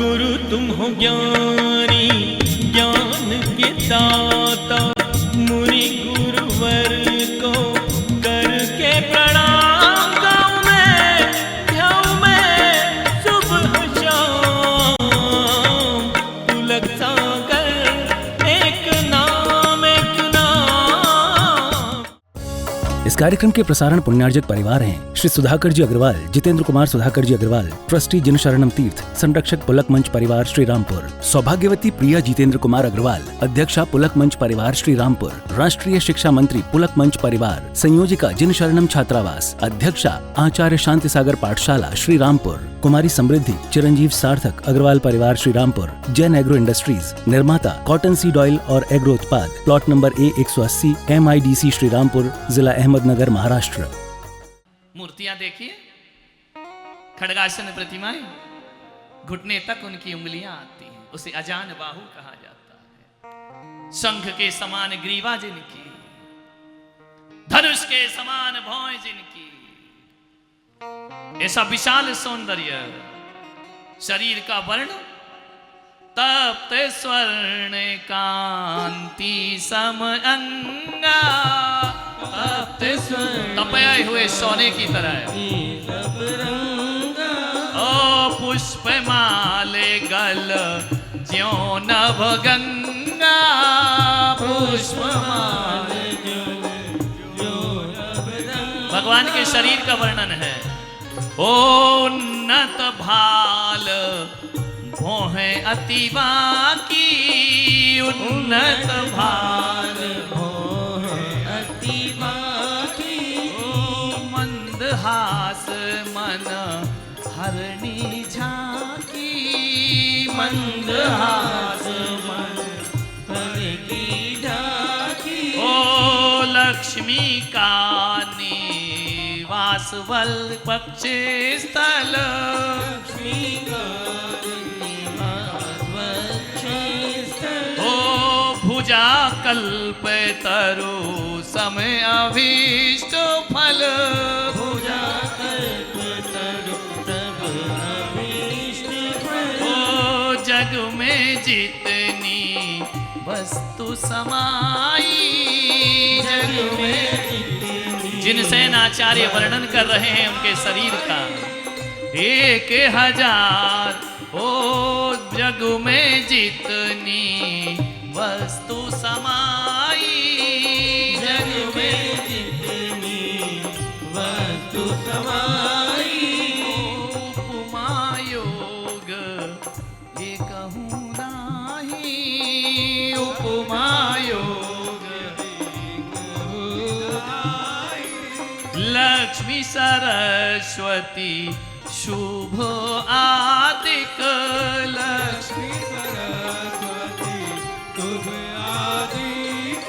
गुरु तुम हो ज्ञानी ज्ञान के दाता, मुनि गुरुवर को करके प्रणाम गाऊं मैं सुबह शाम। पुलक सागर एक नाम एक नाम। इस कार्यक्रम के प्रसारण पुण्यार्जक परिवार हैं श्री सुधाकर जी अग्रवाल, जितेंद्र कुमार सुधाकर जी अग्रवाल, ट्रस्टी जिन शरणम तीर्थ, संरक्षक पुलक मंच परिवार श्री रामपुर, सौभाग्यवती प्रिया जितेंद्र कुमार अग्रवाल, अध्यक्षा पुलक मंच परिवार श्री रामपुर, राष्ट्रीय शिक्षा मंत्री पुलक मंच परिवार, संयोजिका जिन शरणम छात्रावास, अध्यक्षा आचार्य शांति सागर पाठशाला श्री रामपुर, कुमारी समृद्धि चिरंजीव सार्थक अग्रवाल परिवार श्री रामपुर, जैन एग्रो इंडस्ट्रीज, निर्माता कॉटन सीड ऑयल और एग्रो उत्पाद, plot number A180 MIDC Shri Rampur, जिला अहमदनगर, महाराष्ट्र। मूर्तियां देखिए, खड़गासन प्रतिमाएं, घुटने तक उनकी उंगलियां आती हैं, उसे अजान बाहु कहा जाता है। शंख के समान ग्रीवा जिनकी, धनुष के समान भौं जिनकी, ऐसा विशाल सौंदर्य, शरीर का वर्ण तप्त स्वर्ण कांति सम अंगा, तपया हुए सोने की तरह। ओ पुष्प माले गल ज्यों नभ गंगा, पुष्प माले भगवान के शरीर का वर्णन है। ओ उन्नत भाल भोहे अतिवा की, उन्नत भाल हास मन हरणी झांकी, मंद हास मन हरणी झांकी। ओ लक्ष्मी का निवास वल पक्षे स्थल, लक्ष्मी का निवास पक्षे स्थल। ओ भुजा कल्प तरु समय अभीष्ट फल, जग में जितनी वस्तु समाई, जग में जिनसे आचार्य वर्णन कर रहे हैं उनके शरीर का 1000। ओ जग में जितनी वस्तु समाई, जग में जितनी वस्तु समाई। उपमा योग ये कहूँ नाही, उपमा योग लक्ष्मी सरस्वती शुभ आदिक, लक्ष्मी सरस्वती शुभ आदिक।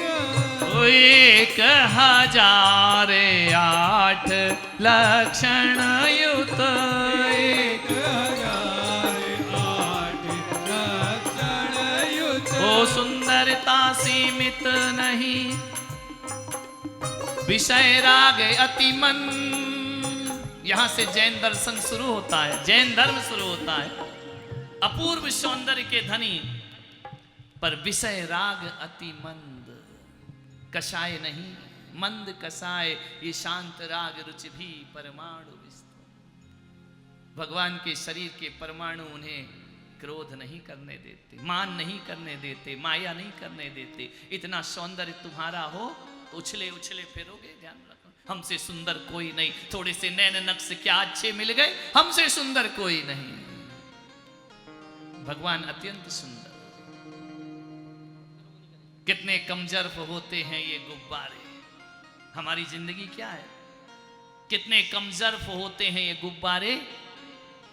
1008 लक्षण युक्त, 1008 लक्षण युक्त। ओ सुंदरता सीमित नहीं, विषय राग अति मन। यहां से जैन दर्शन शुरू होता है, जैन धर्म शुरू होता है। अपूर्व सौंदर्य के धनी पर विषय राग अति मंद, कषाय नहीं मंद कषाय, ये शांत राग रुचि भी परमाणु विस्तृत। भगवान के शरीर के परमाणु उन्हें क्रोध नहीं करने देते, मान नहीं करने देते, माया नहीं करने देते। इतना सौंदर्य तुम्हारा हो तो उछले उछले फिरोगे। ध्यान रखो, हमसे सुंदर कोई नहीं। थोड़े से नैन नक्श क्या अच्छे मिल गए, हमसे सुंदर कोई नहीं। भगवान अत्यंत सुंदर। कितने कमजोर होते हैं ये गुब्बारे। हमारी जिंदगी क्या है, कितने कमजोर होते हैं ये गुब्बारे।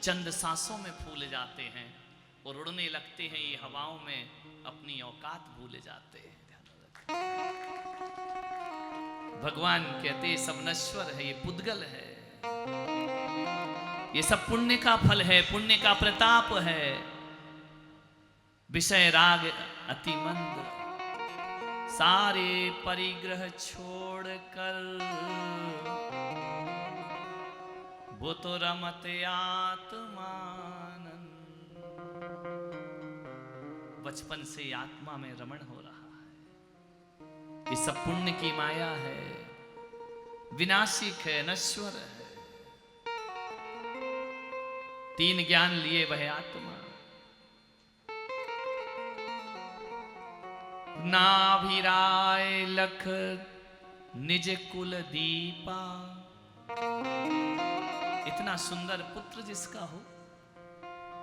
चंद सांसों में फूल जाते हैं और उड़ने लगते हैं ये हवाओं में, अपनी औकात भूल जाते हैं। भगवान कहते सब नश्वर है, ये पुद्गल है, ये सब पुण्य का फल है, पुण्य का प्रताप है। विषय राग अति मंद, सारे परिग्रह छोड़कर वो तो रमत आत्मानंद। बचपन से आत्मा में रमण हो रहा है। ये सब पुण्य की माया है, विनाशिक है, नश्वर है। 3 ज्ञान लिए वह आत्मा, नाभिराय लख निज कुल दीपा। इतना सुंदर पुत्र जिसका हो,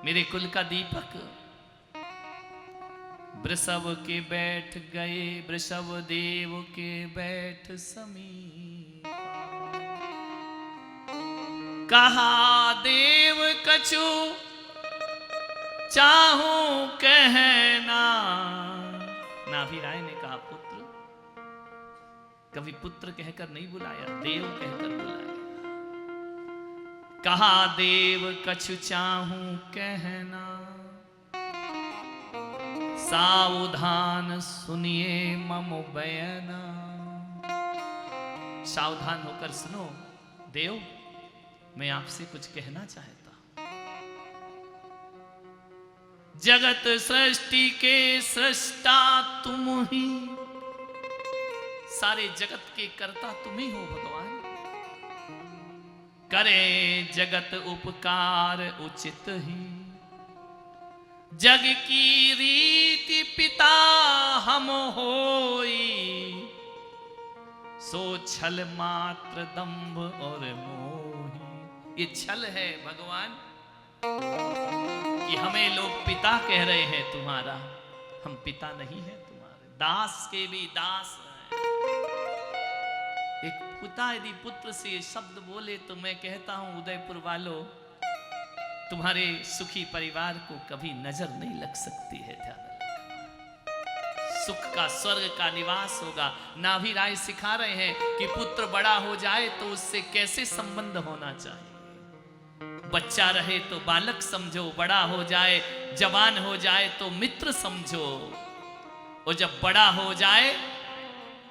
मेरे कुल का दीपक। वृषभ के बैठ गए, वृषभ देव के बैठ समीप। कहा देव कछु चाहूं कहना। नाभिराय ने कहा पुत्र, कभी पुत्र कहकर नहीं बुलाया, देव कहकर बुलाया। कहा देव कछु चाहूं कहना, सावधान सुनिए मम बयना। सावधान होकर सुनो देव, मैं आपसे कुछ कहना चाहता हूं। जगत सृष्टि के सृष्टा तुम ही, सारे जगत के कर्ता तुम ही हो भगवान। करे जगत उपकार उचित ही, जग की रीति पिता हम होई। सो छल मात्र दंभ और मोही। ये छल है भगवान कि हमें लोग पिता कह रहे हैं तुम्हारा, हम पिता नहीं है तुम्हारे, दास के भी दास हैं। एक पिता यदि पुत्र से ये शब्द बोले तो मैं कहता हूं उदयपुर वालों, तुम्हारे सुखी परिवार को कभी नजर नहीं लग सकती है। ध्यान रखना, सुख का स्वर्ग का निवास होगा। नाभिराय सिखा रहे हैं कि पुत्र बड़ा हो जाए तो उससे कैसे संबंध होना चाहिए। बच्चा रहे तो बालक समझो, बड़ा हो जाए, जवान हो जाए तो मित्र समझो, और जब बड़ा हो जाए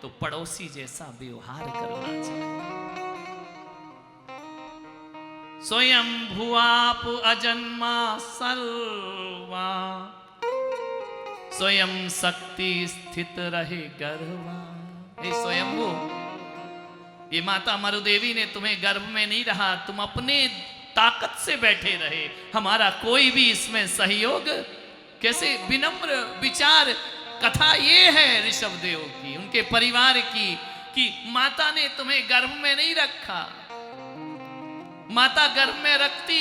तो पड़ोसी जैसा व्यवहार करना चाहिए। स्वयं भुआप अजन्मा सर्वा, स्वयं शक्ति स्थित रहे गर्वा। हे स्वयंभू, ये माता मरुदेवी ने तुम्हें गर्भ में नहीं रहा, तुम अपने ताकत से बैठे रहे। हमारा कोई भी इसमें सहयोग कैसे? विनम्र विचार कथा ये है ऋषभदेव की, उनके परिवार की, कि माता ने तुम्हें गर्भ में नहीं रखा। माता गर्भ में रखती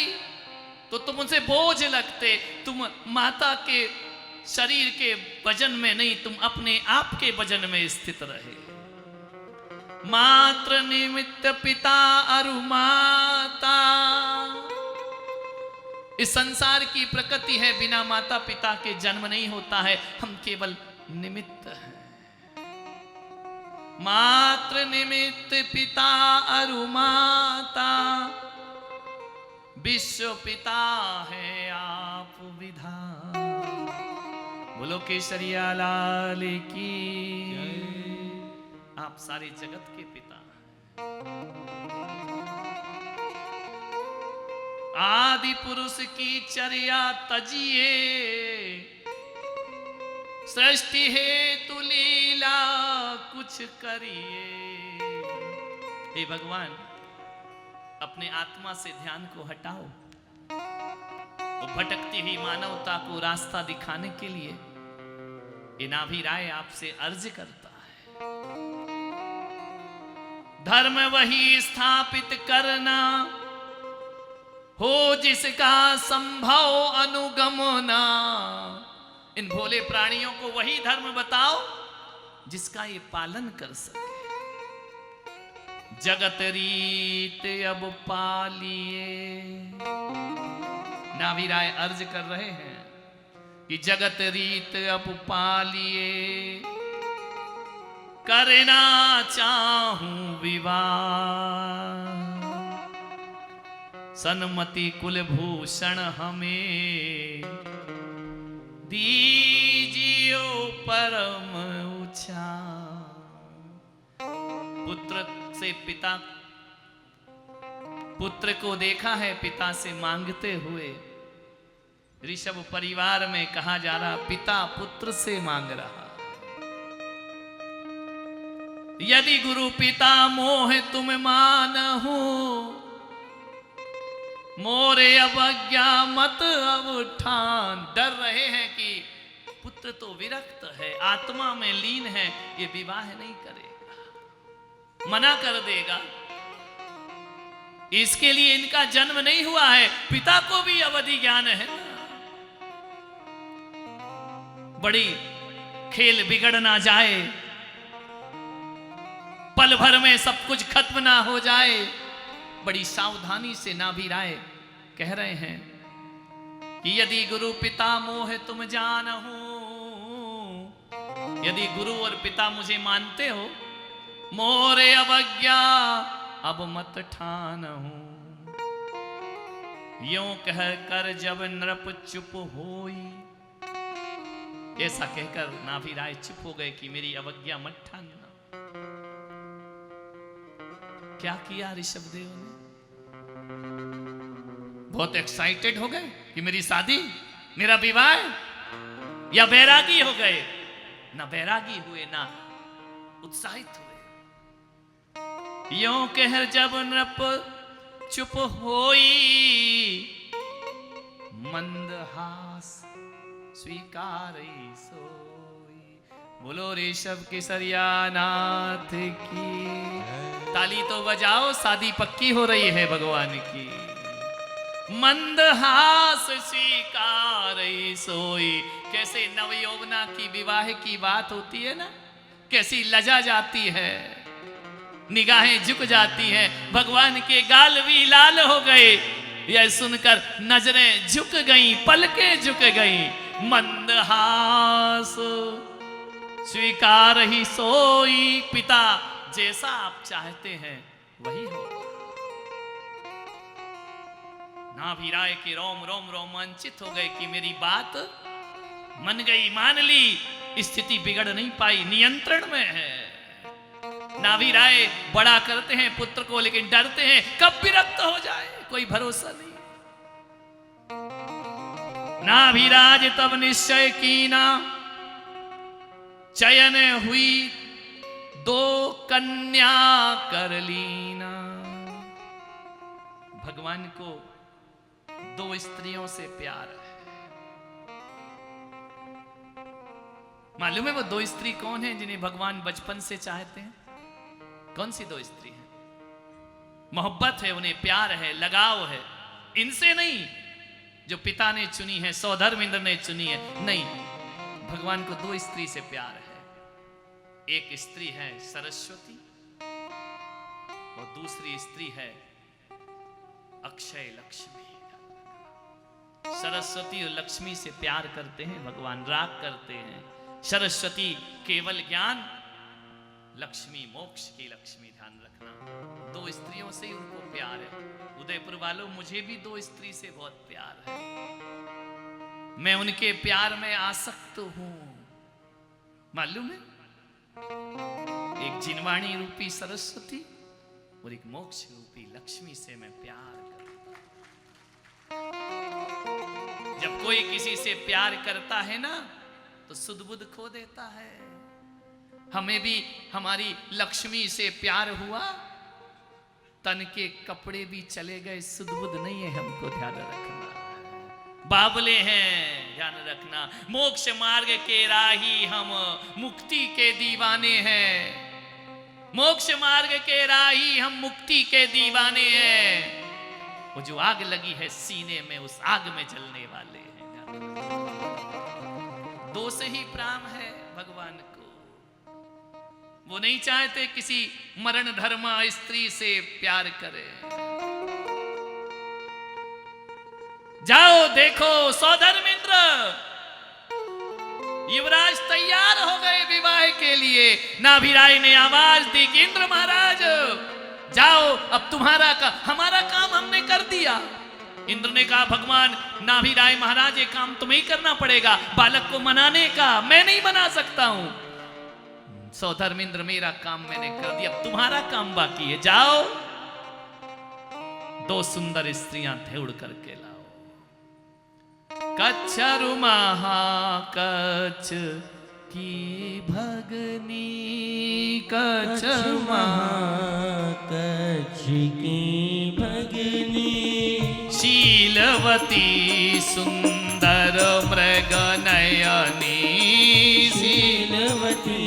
तो तुम उनसे बोझ लगते। तुम माता के शरीर के वजन में नहीं, तुम अपने आप के वजन में स्थित रहे। मात्र निमित्त पिता अरु माता, इस संसार की प्रकृति है, बिना माता पिता के जन्म नहीं होता है, हम केवल निमित्त हैं। मात्र निमित्त पिता अरु माता, विश्व पिता है आप विधान। बोलो केसरिया लाल की, आप सारे जगत के पिता हैं। आदि पुरुष की चर्या तजिए, सृष्टि हेतु लीला कुछ करिए। हे भगवान, अपने आत्मा से ध्यान को हटाओ। वो भटकती हुई मानवता को रास्ता दिखाने के लिए ये नाभिराय आपसे अर्ज करता है। धर्म वही स्थापित करना, हो जिसका संभव अनुगमना। इन भोले प्राणियों को वही धर्म बताओ जिसका ये पालन कर सके। जगत रीत अब पालिए, नाभिराय अर्ज कर रहे हैं कि जगत रीत अब पालिए, करना चाहूं विवाह। सन्मति कुलभूषण हमें दीजियो परम ऊंचा। पुत्र से पिता, पुत्र को देखा है पिता से मांगते हुए, ऋषभ परिवार में कहा जा रहा, पिता पुत्र से मांग रहा, यदि गुरु पिता मोह तुम मानहु, मोरे अवज्ञा मत अवठान। डर रहे हैं कि पुत्र तो विरक्त है, आत्मा में लीन है, ये विवाह नहीं करेगा, मना कर देगा, इसके लिए इनका जन्म नहीं हुआ है। पिता को भी अवधि ज्ञान है ना, बड़ी खेल बिगड़ ना जाए, पल भर में सब कुछ खत्म ना हो जाए, बड़ी सावधानी से नाभि राय कह रहे हैं कि यदि गुरु पिता मोह तुम जानहु, यदि गुरु और पिता मुझे मानते हो, मोरे अवज्ञा अब मत ठानहु। यों कह कर जब नृप चुप होई, ऐसा कहकर नाभि राय चुप हो गए कि मेरी अवज्ञा मत ठानना। क्या किया ऋषभदेव ने? बहुत एक्साइटेड हो गए कि मेरी शादी, मेरा विवाह, या वैरागी हो गए? ना वैरागी हुए ना उत्साहित हुए। यों कह जब नृप चुप होई, मंदहास स्वीकारई सोई। बोलो ऋषभ केसरिया नाथ की। ताली तो बजाओ, शादी पक्की हो रही है भगवान की। मंदहास स्वीकारई सोई। कैसे नवयौवना की विवाह की बात होती है ना, कैसी लजा जाती है, निगाहें झुक जाती हैं। भगवान के गाल भी लाल हो गए, यह सुनकर नजरें झुक गई, पलकें झुक गई। मंदहास स्वीकार ही सोई। पिता जैसा आप चाहते हैं वही हो। नाभि राय के रोम रोम रोमांचित हो गए कि मेरी बात मन गई, मान ली, स्थिति बिगड़ नहीं पाई, नियंत्रण में है। नाभि राय बड़ा करते हैं पुत्र को, लेकिन डरते हैं कब विरक्त हो जाए, कोई भरोसा नहीं। नाभिराज तब निश्चय कीना, चयन हुई दो कन्या कर लीना। भगवान को दो स्त्रियों से प्यार है। मालूम है वो दो स्त्री कौन है जिन्हें भगवान बचपन से चाहते हैं? कौन सी दो स्त्री है? मोहब्बत है उन्हें, प्यार है, लगाव है। इनसे नहीं जो पिता ने चुनी है, सौधर्मेंद्र ने चुनी है, नहीं। भगवान को दो स्त्री से प्यार है। एक स्त्री है सरस्वती और दूसरी स्त्री है अक्षय लक्ष्मी। सरस्वती और लक्ष्मी से प्यार करते हैं भगवान, राग करते हैं। सरस्वती केवल ज्ञान, लक्ष्मी मोक्ष की लक्ष्मी, ध्यान रखना। दो स्त्रियों से ही उनको प्यार है। उदयपुर वालों, मुझे भी दो स्त्री से बहुत प्यार है। मैं उनके प्यार में आसक्त हूं, मालूम है? एक जिनवाणी रूपी सरस्वती और एक मोक्ष रूपी लक्ष्मी से मैं प्यार करता हूं। जब कोई किसी से प्यार करता है ना, तो सुध बुध खो देता है। हमें भी हमारी लक्ष्मी से प्यार हुआ, तन के कपड़े भी चले गए, सुध बुध नहीं है, हमको ध्यान रखना। बाबले हैं, ध्यान रखना। मोक्ष मार्ग के राही हम, मुक्ति के दीवाने हैं। मोक्ष मार्ग के राही हम, मुक्ति के दीवाने हैं। वो जो आग लगी है सीने में, उस आग में जलने वाले हैं। दो से ही प्राण है भगवान को। वो नहीं चाहते किसी मरण धर्मा स्त्री से प्यार करे। जाओ देखो सौधर्मेंद्र, युवराज तैयार हो गए विवाह के लिए। नाभि राय ने आवाज दी कि इंद्र महाराज जाओ, अब तुम्हारा हमारा काम हमने कर दिया। इंद्र ने कहा भगवान नाभि राय महाराज, ये काम तुम्हें ही करना पड़ेगा, बालक को मनाने का, मैं नहीं मना सकता हूं। सौधर्मेंद्र, मेरा काम मैंने कर दिया, अब तुम्हारा काम बाकी है। जाओ दो सुंदर स्त्रियां ढूंढ करके लाओ। कच्छरु महाकच्छ की भगनी, कच्छ महाकच्छ की भगनी, शीलवती सुंदर मृग नयनी, शीलवती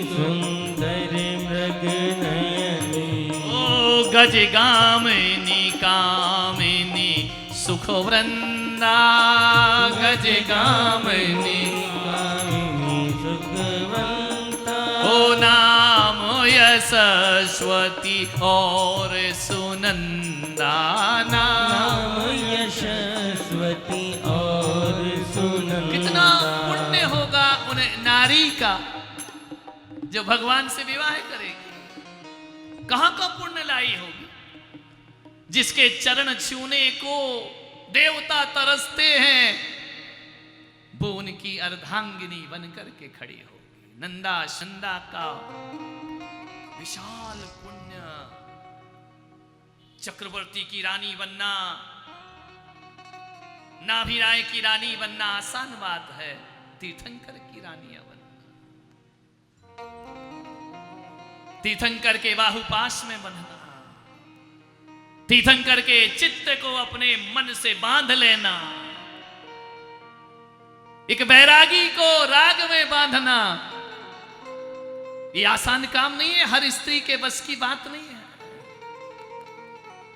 सुंदर मृग नयनी, ओ गजगामिनी कामिनी सुख वृंदा, गजगामिनी कामिनी सुखवंता, ओ नाम यशस्वती और सुनंदा, नाम यशस्वती और सुनंदा। कितना पुण्य होगा उन नारी का जो भगवान से विवाह करेगी। कहां का पुण्य लाई होगी, जिसके चरण छूने को देवता तरसते हैं, वो उनकी अर्धांगिनी बनकर के खड़ी होगी। नंदा शंदा का विशाल पुण्य, चक्रवर्ती की रानी बनना, नाभिराय की रानी बनना आसान बात है, तीर्थंकर की रानियां बनना, तीर्थंकर के बाहुपाश में बंधना, तीर्थंकर के चित्त को अपने मन से बांध लेना, एक बैरागी को राग में बांधना, ये आसान काम नहीं है, हर स्त्री के बस की बात नहीं है।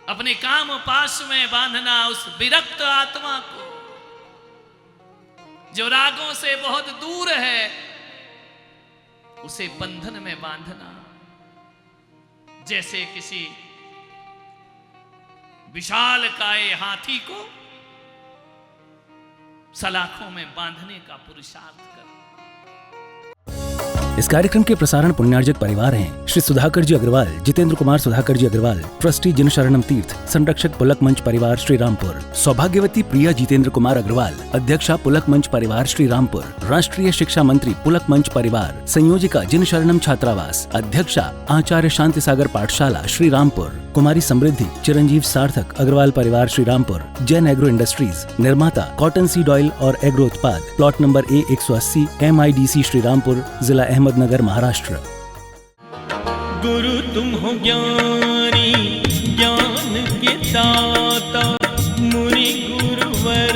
अपने काम पाश में बांधना उस विरक्त आत्मा को जो रागों से बहुत दूर है, उसे बंधन में बांधना, जैसे किसी विशाल काय हाथी को सलाखों में बांधने का पुरुषार्थ कर। इस कार्यक्रम के प्रसारण पुण्यार्जक परिवार हैं श्री सुधाकर जी अग्रवाल, जितेंद्र कुमार सुधाकर जी अग्रवाल, ट्रस्टी जिन शरणम तीर्थ, संरक्षक पुलक मंच परिवार श्री रामपुर, सौभाग्यवती प्रिया जितेंद्र कुमार अग्रवाल, अध्यक्षा पुलक मंच परिवार श्री रामपुर, राष्ट्रीय शिक्षा मंत्री पुलक मंच परिवार, संयोजिका जिन शरणम छात्रावास, अध्यक्षा आचार्य शांति सागर पाठशाला श्री रामपुर, कुमारी समृद्धि चिरंजीव सार्थक अग्रवाल परिवार श्री रामपुर, जैन एग्रो इंडस्ट्रीज, निर्माता कॉटन सीड ऑयल और एग्रो उत्पाद, plot number A180, MIDC Shri Rampur, जिला अहमदनगर, महाराष्ट्र। गुरु तुम हो ज्ञानी, ज्ञान के दाता, मुनि गुरुवर